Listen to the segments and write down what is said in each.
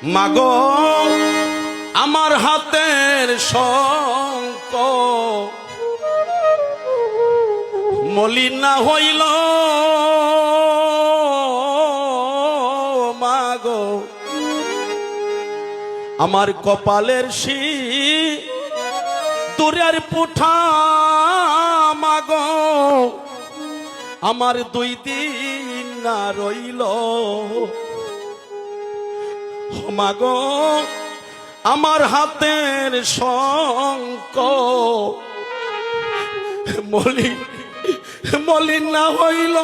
মাগো আমার হাতের শঙ্খ মলিন না হইল, মাগো আমার কপালের দূরের পুঠা, মাগো আমার 2 দিন না রইল, মাগো আমার হাতের শঙ্খ মলিন না হইল,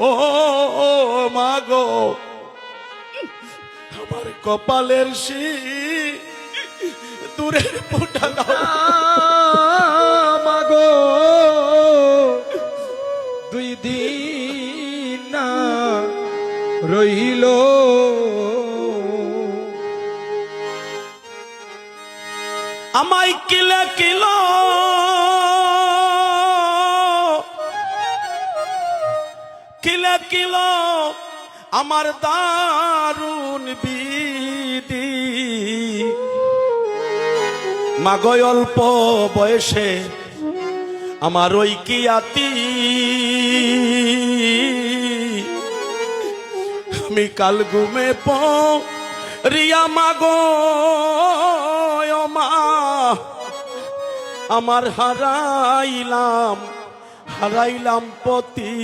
ও মাগো আমার কপালের দূরের পুটা মাগো 2 দিন না রইল, আমায় কিলে কিলো আমার দারুণ বিধি, মাগো অল্প বয়সে আমার ওই কি আতি, আমি কাল ঘুমে রিয়া মাগো মা আমার হারাইলাম পতি,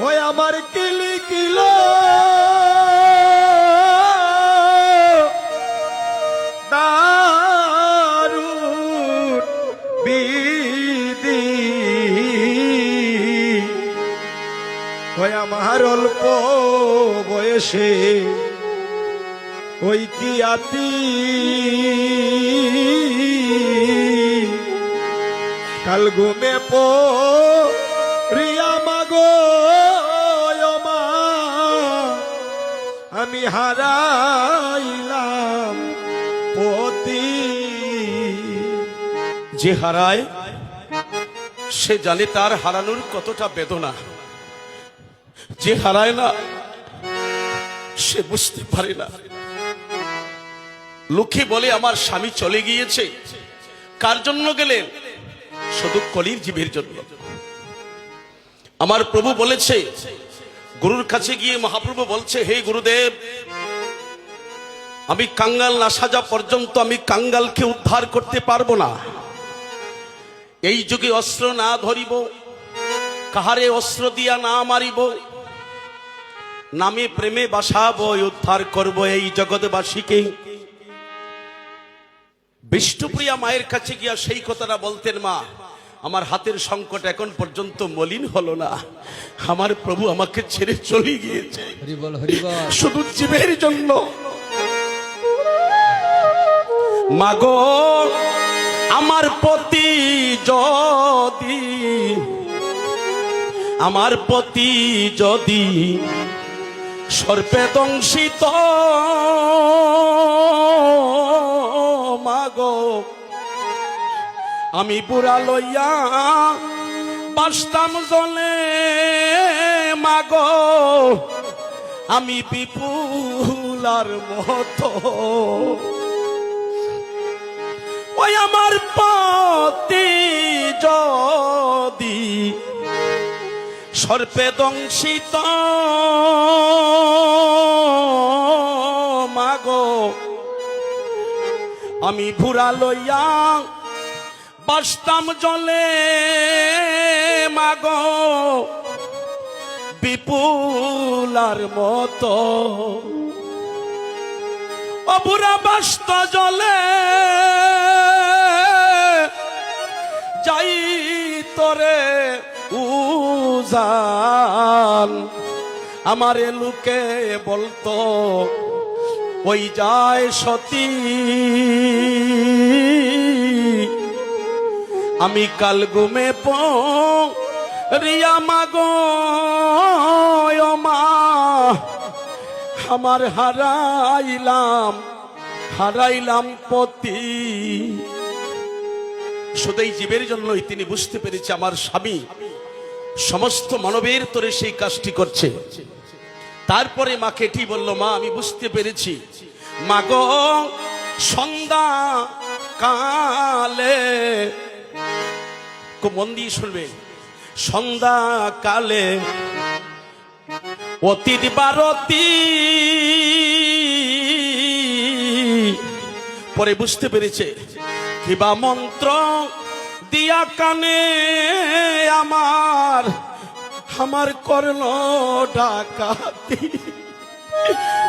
ওই আমার কিলি কিলো দারুণ বিধি, ওই আমার অল্প বয়সে ওই কি আতি, কাল ঘুমে রিয়া মাগো মা আমি হারাইলাম পতি। যে হারায় সে জানে তার হারানোর কতটা বেদনা, যে হারায় না সে বুঝতে পারে না। লোকে বলে আমার স্বামী চলে গিয়েছে, কার জন্য গেলেন? শুধু কলির জীবের জন্য। আমার প্রভু বলেছে, গুরুর কাছে গিয়ে মহাপ্রভু বলছে, হে গুরুদেব, আমি কাঙ্গাল না সাজা পর্যন্ত আমি কাঙ্গালকে উদ্ধার করতে পারবো না। এই যুগে অস্ত্র না ধরিব, কাহারে অস্ত্র দিয়া না মারিব, নামে প্রেমে বাসাবো, উদ্ধার করব এই জগৎবাসীকে। বিষ্ণুপ্রিয়া মায়ের কাছে গিয়া সেই কথাটা বলতেন, মা আমার হাতের সংকট এখন পর্যন্ত মলিন হলো না, আমার প্রভু আমাকে ছেড়ে চলে গিয়েছে শুধু জীবের জন্য। মাগো আমার পতি যদি সর্পে দংশিত, মাগো আমি বুড়া লইয়া বাসতাম জলে, মাগো আমি বিপুলার মতো, ওই আমার পতি যদি সর্পে দংশিত, মাগো আমি বুড়া লইয়া বাসতাম জলে, মাগো বিপুলার মতো, ও বুড়া বাসত জলে যাই তোরে উজান, আমারে লোকে বলতো ওই যায় সতী, আমি কাল ঘুমে রিয়া মাগো মা আমার হারাইলাম পতি। শুধু এই জীবের জন্যই তিনি বুঝতে পেরেছে আমার স্বামী সমস্ত মানবের তরে সেই কাজটি করছে। তারপরে মাকে এটি বলল, মা আমি বুঝতে পেরেছি, মা গো সন্ধ্যা কালে, খুব মন দিয়ে শুনবেন, সন্ধ্যা কালে অতীত বারতি, পরে বুঝতে পেরেছে কিবা মন্ত্র দিয়া কানে আমার আমার করলো ডাকাতি।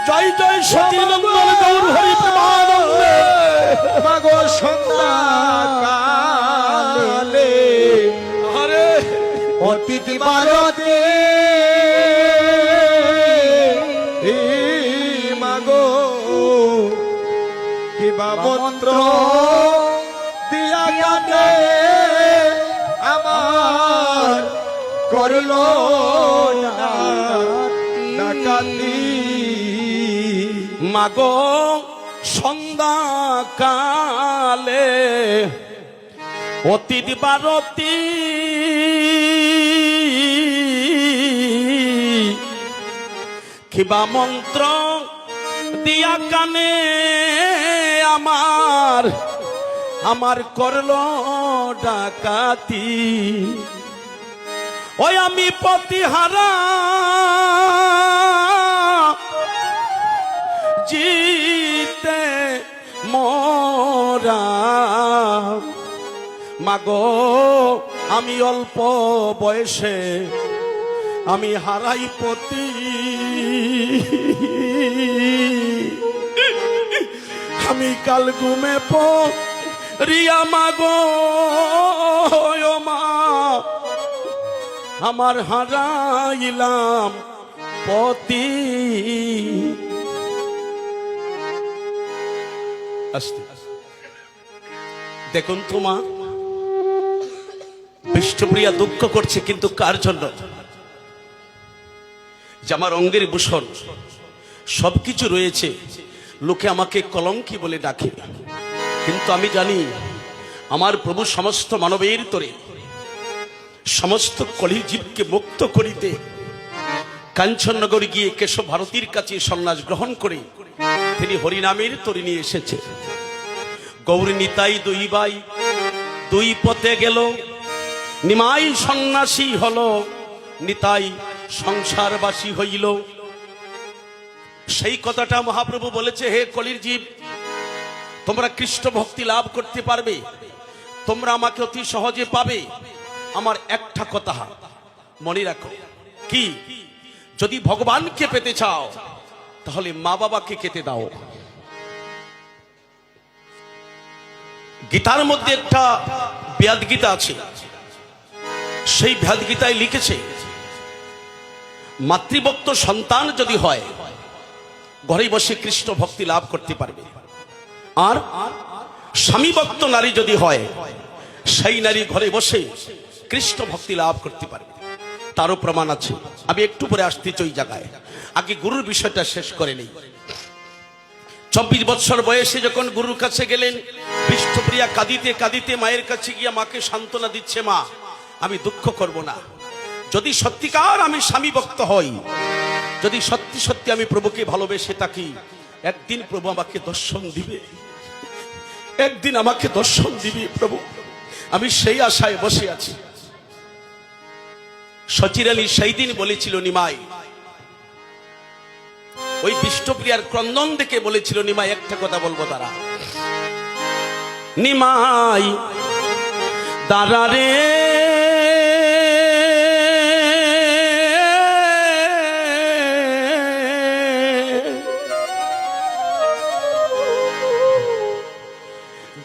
জয় জয় সতীনন্দন গৌর হরি প্রেমানন্দে। মাগো সন্ধ্যা কালে আরে অতীত বারতে মাগো কিবা মন্ত্র দিয়া গানে আমার করলো ডাকাতি। মাগো সন্ধ্যা কালে অতীত বারতি, কিবা মন্ত্র দিয়া কানে আমার আমার করলো ডাকাতি। ওই আমি পতিহারা জিতে মোরা, মাগো আমি অল্প বয়সে আমি হারাই পতি, আমি কাল ঘুমে রিয়া মাগো মা আমার হারাইলাম পতি। দেখুন তো মা, বিষ্ণুপ্রিয়া দুঃখ করছে, কিন্তু কার জন্য? যে আমার অঙ্গের ভূষণ সবকিছু রয়েছে, লোকে আমাকে কলঙ্কি বলে ডাকে, কিন্তু আমি জানি আমার প্রভু সমস্ত মানবের তরে সমস্ত কলিজীবকে মুক্ত করিতে কাঞ্চননগরে গিয়ে কেশব ভারতীর কাছে সন্ন্যাস গ্রহণ করে তিনি হরিনামের তরে নিয়ে এসেছে। গৌরী নিতাই দুই ভাই দুই পথে গেল, নিমাই সন্ন্যাসী হলো, নিতাই সংসারবাসী হইল। সেই কথাটা মহাপ্রভু বলেছে, হে কলির জীব, তোমরা কৃষ্ণ ভক্তি লাভ করতে পারবে, তোমরা আমাকে অতি সহজে পাবে। আমার একটা কথা মনে রাখো, কি? যদি ভগবানকে পেতে চাও তাহলে মা বাবাকে কেটে দাও। গীতার মধ্যে একটা ব্যাদ গীতা আছে, সেই ব্যাদ গীতায় লিখেছে, মাতৃভক্ত সন্তান যদি হয় ঘরে বসে কৃষ্ণ ভক্তি লাভ করতে পারবে, আর স্বামী ভক্ত নারী যদি হয় সেই নারী ঘরে বসে কৃষ্ণ ভক্তি লাভ করতে পারবে। তারও প্রমাণ আছে, আমি একটু পরে আসতে ওই জায়গায়, আগে গুরুর বিষয়টা শেষ করে নেই। 24 বছর বয়সে যখন গুরুর কাছে গেলেন, বিষ্ণুপ্রিয়া কাঁদিতে কাঁদিতে মায়ের কাছে গিয়ে মাকে সান্ত্বনা দিচ্ছে, মা আমি দুঃখ করব না, যদি সত্যিকার আমি স্বামী ভক্ত হই, যদি সত্যি সত্যি আমি প্রভুকে ভালোবেসে থাকি, একদিন প্রভু আমাকে দর্শন দিবে, একদিন আমাকে দর্শন দিবে প্রভু, আমি সেই আশায় বসে আছি। সচির আলী সেই দিন বলেছিল, নিমাই, ওই বিষ্ণুপ্রিয়ার ক্রন্দন দেখে বলেছিল, নিমাই একটা কথা বলবো তারা, নিমাই দাঁড়া রে,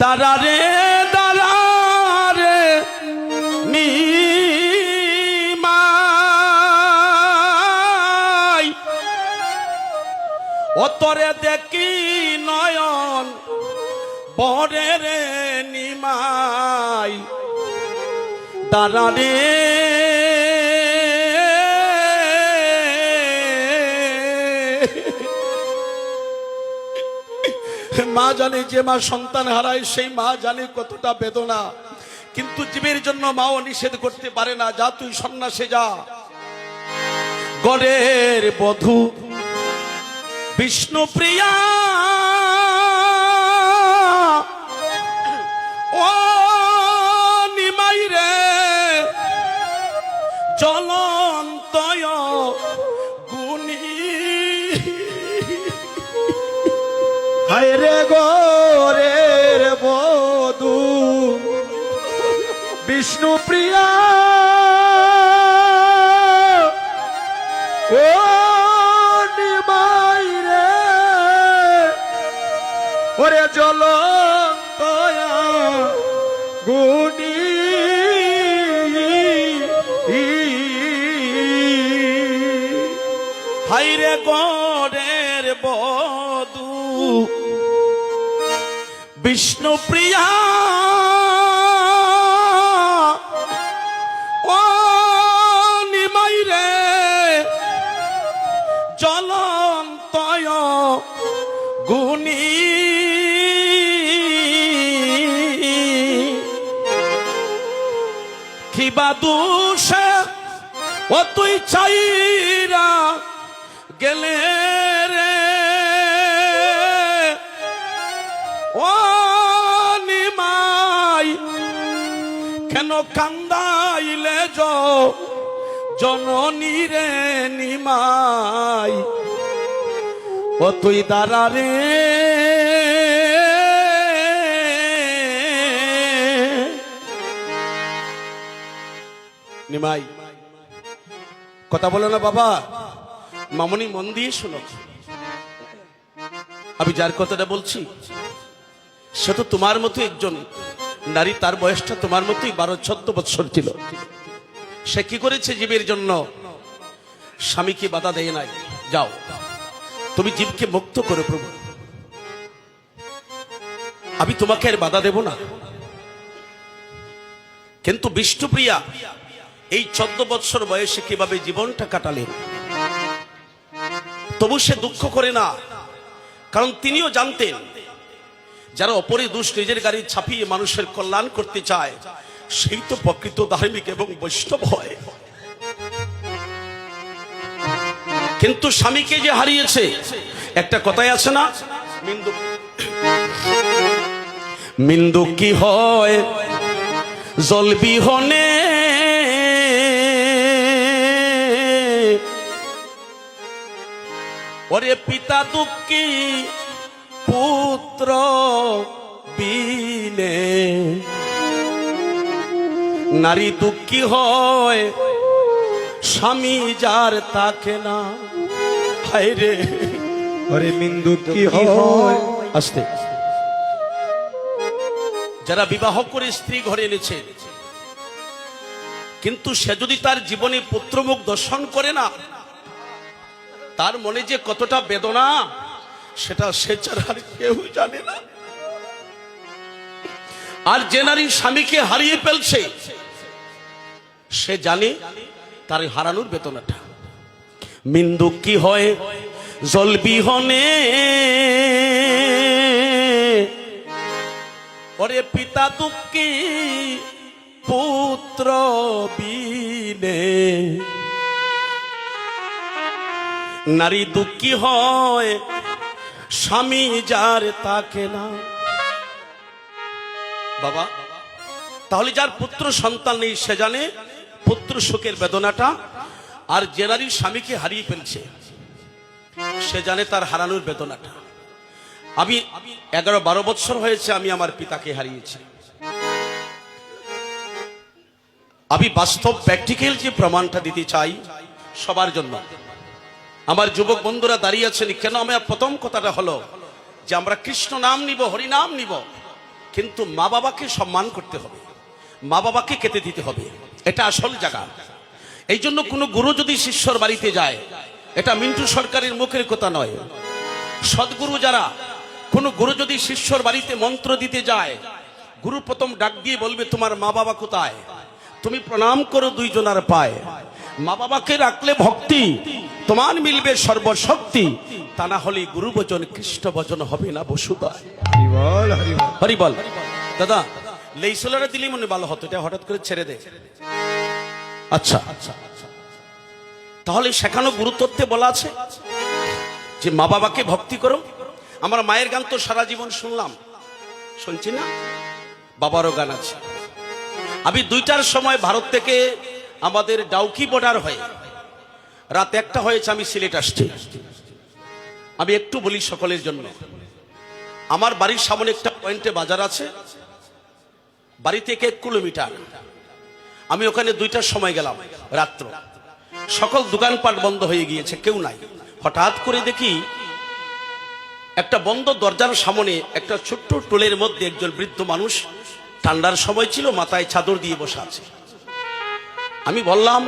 দাঁড়া রে, দাঁড়া রে নিমাই, অতরে দেখি নয়ন বরে রে নিমাই, দাঁড়া রে, মা জানে, যে মা সন্তান হারায় সেই মা জানে কতটা বেদনা, কিন্তু জীবের জন্য মাও নিষেধ করতে পারে না, যা তুই সন্ন্যাসে যা। গড়ের বধূ বিষ্ণুপ্রিয়া ও নিমাই রে জ্বলন্তয় গুণী। হায় রে গোরের বধূ বিষ্ণুপ্রিয়া ও নিমাই রে ওরে জ্বলন্তয়া গুণী। হাইরে গড়ের বধূ বিষ্ণুপ্রিয়া ও নিমাই রে জ্বলন্তয় গুণী। কিবা দোষে ও তুই চাইরা গেলে রে ও নিমাই কেন কান্দাইলে জননী রে নিমাই ও তুই দাঁড়া রে নিমাই। কথা বলো না বাবা। মামনি মন দিয়ে শোনো, আমি যার কথাটা বলছি সে তো তোমার মতো একজন নারী, তার বয়সটা তোমার মতোই 12-14 বছর ছিল। সে কি করেছে জীবের জন্য? স্বামীকে বাধা দেয় নাই, যাও তুমি জীবকে মুক্ত করো প্রভু, আমি তোমাকে আর বাধা দেব না। কিন্তু বিষ্ণুপ্রিয়া এই 14 বছর বয়সে কিভাবে জীবনটা কাটালেন, তবু সে দুঃখ করে না, কারণ তিনিও জানতেন যারা অপরের দোষ নিজের গাড়ি ছাপিয়ে মানুষের কল্যাণ করতে চায় সেই তো প্রকৃত ধার্মিক এবং বৈষ্ণব হয়। কিন্তু স্বামীকে যে হারিয়েছে, একটা কথাই আছে না, মিন্দু কি হয় জল বিহনে ওরে পিতা দুঃখী পুত্র বিনে, নারী দুঃখী হয় স্বামী যার তাকে না। হায় রে আরে মিন্দু কি হয়। আস্তে। যারা বিবাহ করে স্ত্রী ঘরে এনেছে, কিন্তু সে যদি তার জীবনে পুত্রমুখ দর্শন করে না, তার মনে যে কতটা বেদনা সেটা সে ছাড়া আর কেউ জানে না। আর যে নারী স্বামীকে হারিয়ে ফেলছে সে জানে তার হারানোর বেদনাটা। মিন্দু কি হয় জল বিহনে ওরে পিতা দুঃখী পুত্র বিনে, নারী দুঃখী হয় স্বামী যার তাকে না। বাবা, তাহলে যার পুত্র সন্তান নেই সে জানে পুত্র শোকের বেদনাটা, আর যে নারী স্বামীকে হারিয়ে ফেলছে সে জানে তার হারানোর বেদনাটা। আমি 11-12 বছর হয়েছে আমি আমার পিতাকে হারিয়েছি। আমি বাস্তব প্র্যাকটিক্যাল যে প্রমাণটা দিতে চাই সবার জন্য। আমার যুবক বন্ধুরা দাঁড়িয়ে আছেন কেন? আমার প্রথম কথাটা হলো যে আমরা কৃষ্ণ নাম নিব, হরি নাম নিব, কিন্তু মা বাবাকে সম্মান করতে হবে, মা বাবাকে খেতে দিতে হবে, এটা আসল জায়গা। এই জন্য কোনো গুরু যদি শিষ্যর বাড়িতে যায়, এটা মিন্টু সরকারের মুখের কথা নয়, সদ্গুরু যারা, কোনো গুরু যদি শিষ্যর বাড়িতে মন্ত্র দিতে যায়, গুরু প্রথম ডাক দিয়ে বলবে তোমার মা বাবা কোথায়, তুমি প্রণাম করো দুইজনার পায়। মা বাবাকে রাখলে ভক্তি, তোমার মিলবে সর্বশক্তি, তা না হলে গুরু বচন কৃষ্ণ বচন হবে না বসুদা। হরি বল। দাদা, লেইসোলারে দিলেই মনে ভালো হতো, এটা হঠাৎ করে ছেড়ে দে। আচ্ছা, তাহলে সেখানেও গুরুত্বতে বলা আছে যে মা বাবাকে ভক্তি করো। আমার মায়ের গান তো সারা জীবন শুনলাম, শুনছি না, বাবারও গান আছে। আমি 2টার সময় ভারত থেকে আমাদের ডাউকি বর্ডার হয়ে রাত 1টা হয়েছে, আমি সিলেট আসছি। আমি একটু বলি সকলের জন্য, আমার বাড়ির সামনে একটা পয়েন্টে বাজার আছে, বাড়ি থেকে 1 কিলোমিটার। আমি ওখানে 2টার সময় গেলাম রাত্র, সকল দোকানপাট বন্ধ হয়ে গিয়েছে, কেউ নাই। হঠাৎ করে দেখি একটা বন্ধ দরজার সামনে একটা ছোট্ট টোলের মধ্যে একজন বৃদ্ধ মানুষ, ঠান্ডার সময় ছিল, মাথায় চাদর দিয়ে বসে আছে। আমি বললাম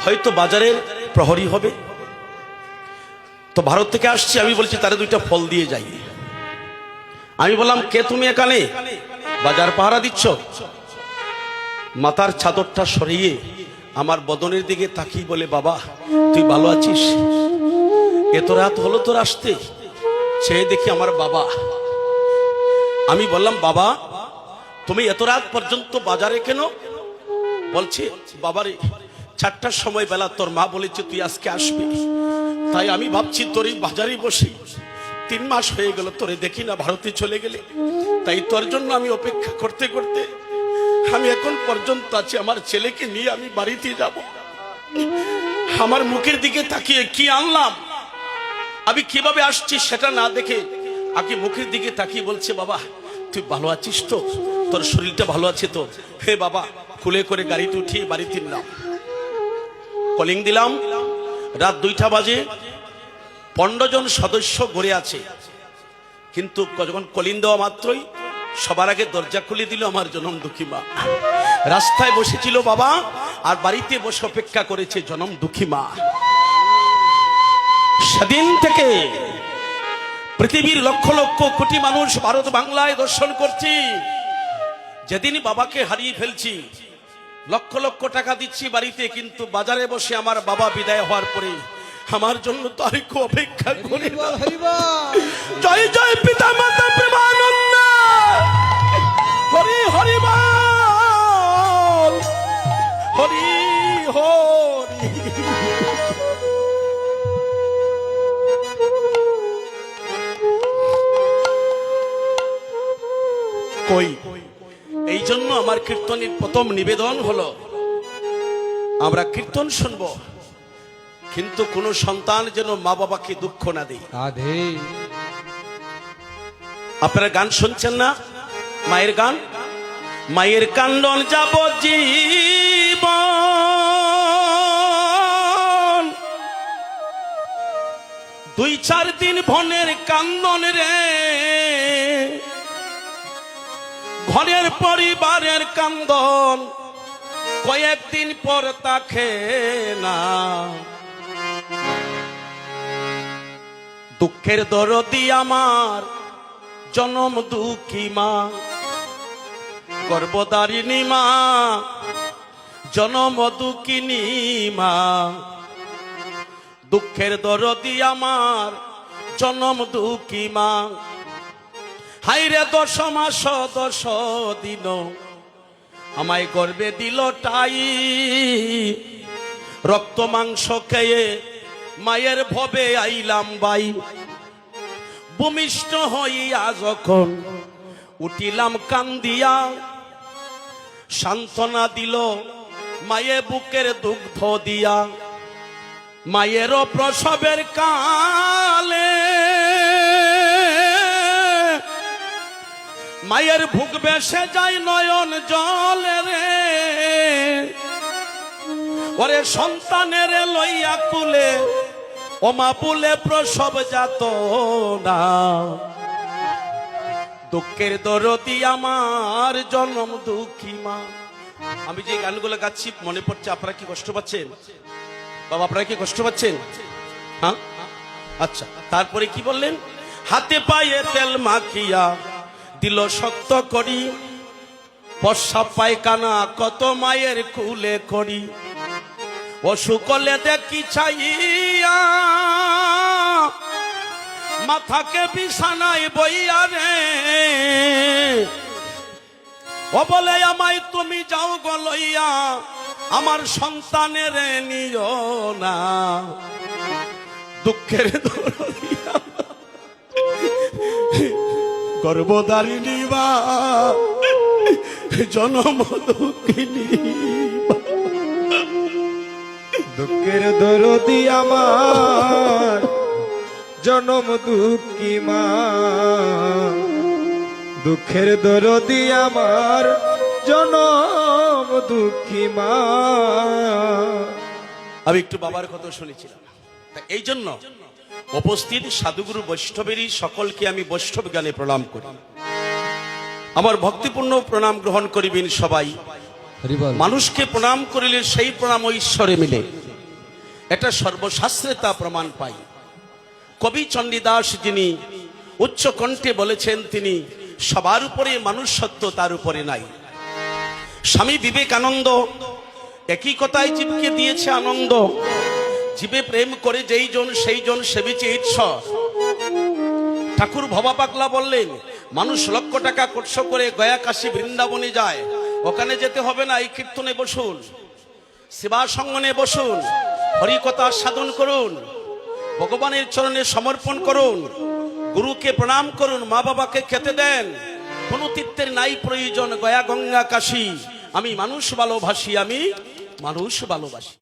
হয়তো বাজারের প্রহরী হবে, তো ভারত থেকে আসছি। আমি বলছি তারে 2টা ফল দিয়ে যাই। আমি বললাম কে তুমি এখানে, বাজার পাহারা দিচ্ছ? মাথার চাদরটা সরিয়ে আমার বদনের দিকে তাকিয়ে বলে, বাবা তুই ভালো আছিস? এত রাত হলো তোর আসতে? সে দেখি আমার বাবা। আমি বললাম বাবা তুমি এত রাত পর্যন্ত বাজারে কেন? বলছে বাবারে 4টার সময় বেলা তোর মা বলেছে তুই আজকে আসবি, তাই আমি ভাবছি তোর এই বাজারে বসি। 3 মাস হয়ে গেল তোরে দেখি না, ভারতে চলে গেলে, তাই তোর জন্য আমি অপেক্ষা করতে করতে আমি এখন পর্যন্ত আছি। আমার ছেলেকে নিয়ে আমি বাড়িতে যাব। আমার মুখের দিকে তাকিয়ে কি আনলাম, আমি কিভাবে আসছি সেটা না দেখে আগে মুখের দিকে তাকিয়ে বলছে বাবা তুই ভালো আছিস তো, তোর শরীরটা ভালো আছে তো? হে বাবা, খুলে করে গাড়িতে উঠিয়ে বাড়িতে নিলাম, কলিং দিলাম। রাত 2টা বাজে, 15 জন সদস্য ঘরে আছে, কিন্তু যখন কলিং দেওয়া মাত্রই সবার আগে দরজা খুলে দিল আমার জনম দুঃখী মা। রাস্তায় বসেছিল বাবা, আর বাড়িতে বসে অপেক্ষা করেছে জনম দুঃখী মা। সেদিন থেকে পৃথিবীর লক্ষ লক্ষ কোটি মানুষ ভারত বাংলায় দর্শন করছি। যেদিন বাবাকে হারিয়ে ফেলছি, লক্ষ লক্ষ টাকা দিচ্ছি বাড়িতে, কিন্তু বাজারে বসে আমার বাবা বিদায় হওয়ার পরে আমার জন্য তো আর কেউ অপেক্ষা করে না। জয় জয় পিতা মাতা প্রেমানন্দ, হরি হরি বল, হরি হরি। কই এই জন্য আমার কীর্তনের প্রথম নিবেদন হলো আমরা কীর্তন শুনব, কিন্তু কোন সন্তান যেন মা বাবাকে দুঃখ না দেয়। আপনারা গান শুনছেন না, মায়ের গান, মায়ের কান্দন যাব জীবন, 2-4 দিন ভনের কান্দন রে, ঘরের পরিবারের কান্দন কয়েকদিন পর তাকে না। দুঃখের দরদি আমার জনম দুঃখী মা, গর্ভধারিণী মা, জনম দুঃখিনী মা। দুঃখের দরদি আমার জনম দুঃখী মা, হাইরে 10 মাস 10 দিন আমায় গর্বে দিল টাই, রক্ত মাংস খেয়ে মায়ের ভবে আইলাম বাই। ভূমিষ্ঠ হইয়া যখন উঠিলাম কান্দিয়া, সান্ত্বনা দিল মায়ে বুকের দুগ্ধ দিয়া। মায়েরও প্রসবের কালে মায়ের বুক বেসে যায় নয়ন জলে রে, ওরে সন্তানের লইয়া কুলে ওমা বলে প্রসব যাত না। দুঃখের দরদি আমার জনম দুঃখী মা। আমি যে গানগুলো গাচ্ছি মনে পড়ছে, আপনারা কি কষ্ট পাচ্ছেন বাবা? আপনারা কি কষ্ট পাচ্ছেন? হ্যাঁ, আচ্ছা। তারপরে কি বললেন? হাতে পায়ে তেল মাখিয়া দিল শক্ত করি, প্রস্রাব পায়খানা কত মায়ের কুলে করি। অসুকলে দেখি চাইয়া মাথাকে বিছানায় বইয়া রে, ও বলে আমায় তুমি যাও গো লইয়া আমার সন্তানের নিও না, দুঃখের দরদি গর্ভধারিণী মা জনম দুঃখিনী, দুঃখের দরদি আমার জনম দুঃখী মা, দুঃখের দরদি আমার জনম দুঃখী মা। আমি একটু বাবার কথা শুনেছিলাম, এই জন্য উপস্থিত সাধুগুরু বৈষ্ণবেরই সকলকে আমি বৈষ্ণব জ্ঞানে প্রণাম করি। আমার ভক্তিপূর্ণ প্রণাম গ্রহণ করিবেন সবাই। মানুষকে প্রণাম করিলে সেই প্রণাম ঈশ্বরে মিলে, এটা সর্বশাস্ত্রে তা প্রমাণ পাই। কবি চণ্ডীদাস যিনি উচ্চ কণ্ঠে বলেছেন, তিনি সবার উপরে মানুষ সত্য, তার উপরে নাই। স্বামী বিবেকানন্দ একই কথায় জীবকে দিয়েছে আনন্দ, জীবে প্রেম করে যেই জন সেই জন সেবিছে ঈশ্বর। ঠাকুর ভবা পাগলা বললেন, মানুষ লক্ষ টাকা খরচ করে গয়া কাশী বৃন্দাবনে যায়, ওখানে যেতে হবে না, এই কীর্তনে বসুন, সেবা সঙ্গনে বসুন, হরিকথা সাধন করুন, ভগবানের চরণে সমর্পণ করুন, গুরুকে প্রণাম করুন, মা বাবাকে খেতে দেন, কোন তীর্থের নাই প্রয়োজন, গয়া গঙ্গা কাশী, আমি মানুষ ভালোবাসি, আমি মানুষ ভালোবাসি।